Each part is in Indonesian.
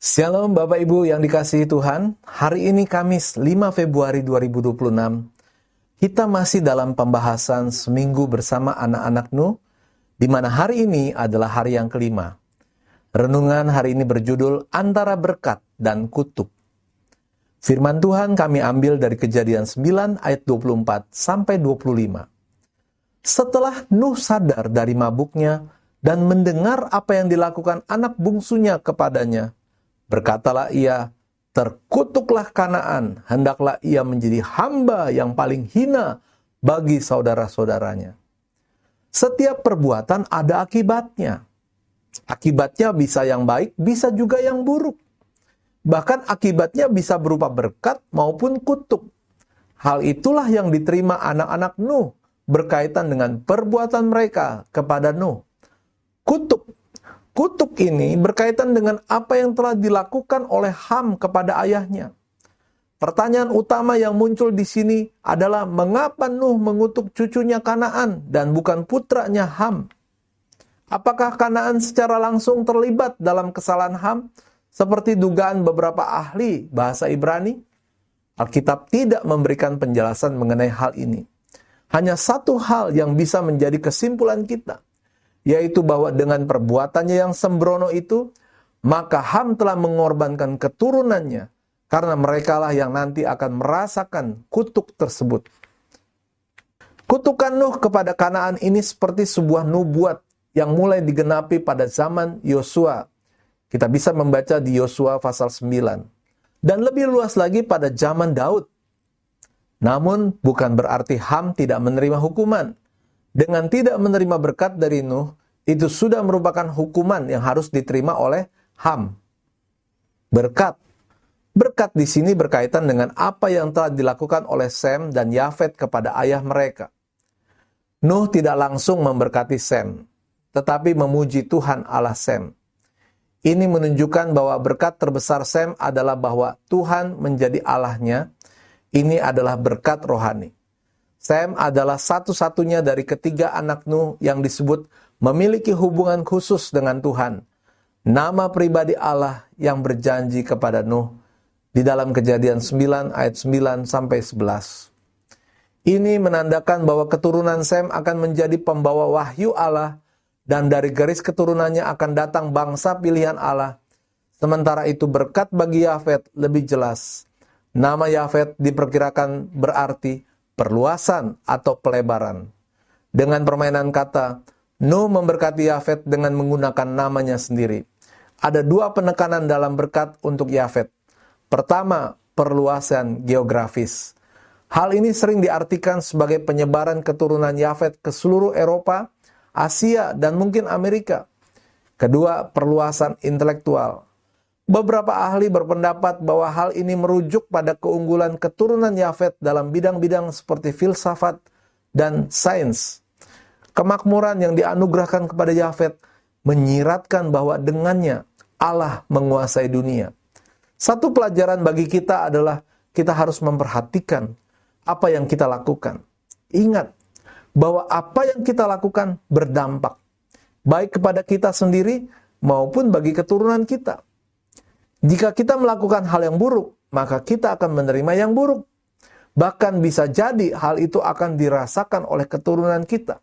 Shalom Bapak Ibu yang dikasihi Tuhan. Hari ini Kamis 5 Februari 2026. Kita masih dalam pembahasan seminggu bersama anak-anak Nuh, di mana hari ini adalah hari yang kelima. Renungan hari ini berjudul Antara Berkat dan Kutuk. Firman Tuhan kami ambil dari Kejadian 9 ayat 24 sampai 25. Setelah Nuh sadar dari mabuknya dan mendengar apa yang dilakukan anak bungsunya kepadanya, berkatalah ia, terkutuklah Kanaan, hendaklah ia menjadi hamba yang paling hina bagi saudara-saudaranya. Setiap perbuatan ada akibatnya. Akibatnya bisa yang baik, bisa juga yang buruk. Bahkan akibatnya bisa berupa berkat maupun kutuk. Hal itulah yang diterima anak-anak Nuh berkaitan dengan perbuatan mereka kepada Nuh. Kutuk ini berkaitan dengan apa yang telah dilakukan oleh Ham kepada ayahnya. Pertanyaan utama yang muncul di sini adalah mengapa Nuh mengutuk cucunya Kanaan dan bukan putranya Ham? Apakah Kanaan secara langsung terlibat dalam kesalahan Ham seperti dugaan beberapa ahli bahasa Ibrani? Alkitab tidak memberikan penjelasan mengenai hal ini. Hanya satu hal yang bisa menjadi kesimpulan kita, yaitu bahwa dengan perbuatannya yang sembrono itu, maka Ham telah mengorbankan keturunannya, karena merekalah yang nanti akan merasakan kutuk tersebut. Kutukan Nuh kepada Kanaan ini seperti sebuah nubuat yang mulai digenapi pada zaman Yosua. Kita bisa membaca di Yosua pasal 9. Dan lebih luas lagi pada zaman Daud. Namun bukan berarti Ham tidak menerima hukuman. Dengan tidak menerima berkat dari Nuh, itu sudah merupakan hukuman yang harus diterima oleh Ham. Berkat di sini berkaitan dengan apa yang telah dilakukan oleh Sem dan Yafet kepada ayah mereka. Nuh tidak langsung memberkati Sem, tetapi memuji Tuhan Allah Sem. Ini menunjukkan bahwa berkat terbesar Sem adalah bahwa Tuhan menjadi Allahnya. Ini adalah berkat rohani. Sem adalah satu-satunya dari ketiga anak Nuh yang disebut memiliki hubungan khusus dengan Tuhan. Nama pribadi Allah yang berjanji kepada Nuh di dalam Kejadian 9 ayat 9 sampai 11. Ini menandakan bahwa keturunan Sem akan menjadi pembawa wahyu Allah dan dari garis keturunannya akan datang bangsa pilihan Allah. Sementara itu berkat bagi Yafet lebih jelas. Nama Yafet diperkirakan berarti perluasan atau pelebaran. Dengan permainan kata, Nuh memberkati Yafet dengan menggunakan namanya sendiri. Ada dua penekanan dalam berkat untuk Yafet. Pertama, perluasan geografis. Hal ini sering diartikan sebagai penyebaran keturunan Yafet ke seluruh Eropa, Asia, dan mungkin Amerika. Kedua, perluasan intelektual. Beberapa ahli berpendapat bahwa hal ini merujuk pada keunggulan keturunan Yafet dalam bidang-bidang seperti filsafat dan sains. Kemakmuran yang dianugerahkan kepada Yafet menyiratkan bahwa dengannya Allah menguasai dunia. Satu pelajaran bagi kita adalah kita harus memperhatikan apa yang kita lakukan. Ingat bahwa apa yang kita lakukan berdampak baik kepada kita sendiri maupun bagi keturunan kita. Jika kita melakukan hal yang buruk, maka kita akan menerima yang buruk. Bahkan bisa jadi hal itu akan dirasakan oleh keturunan kita.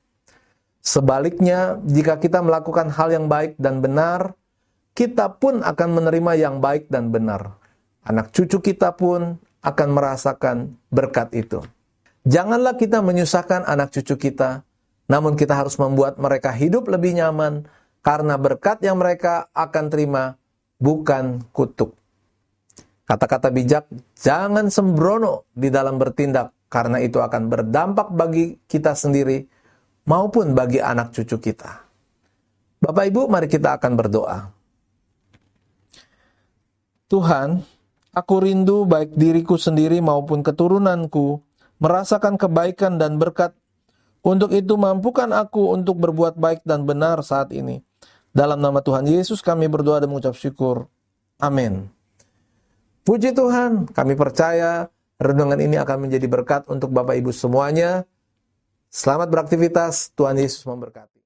Sebaliknya, jika kita melakukan hal yang baik dan benar, kita pun akan menerima yang baik dan benar. Anak cucu kita pun akan merasakan berkat itu. Janganlah kita menyusahkan anak cucu kita, namun kita harus membuat mereka hidup lebih nyaman, karena berkat yang mereka akan terima bukan kutuk. Kata-kata bijak, jangan sembrono di dalam bertindak, karena itu akan berdampak bagi kita sendiri maupun bagi anak cucu kita. Bapak Ibu, mari kita akan berdoa. Tuhan, aku rindu baik diriku sendiri maupun keturunanku merasakan kebaikan dan berkat. Untuk itu mampukan aku untuk berbuat baik dan benar saat ini. Dalam nama Tuhan Yesus kami berdoa dan mengucap syukur. Amin. Puji Tuhan, kami percaya renungan ini akan menjadi berkat untuk Bapak Ibu semuanya. Selamat beraktivitas, Tuhan Yesus memberkati.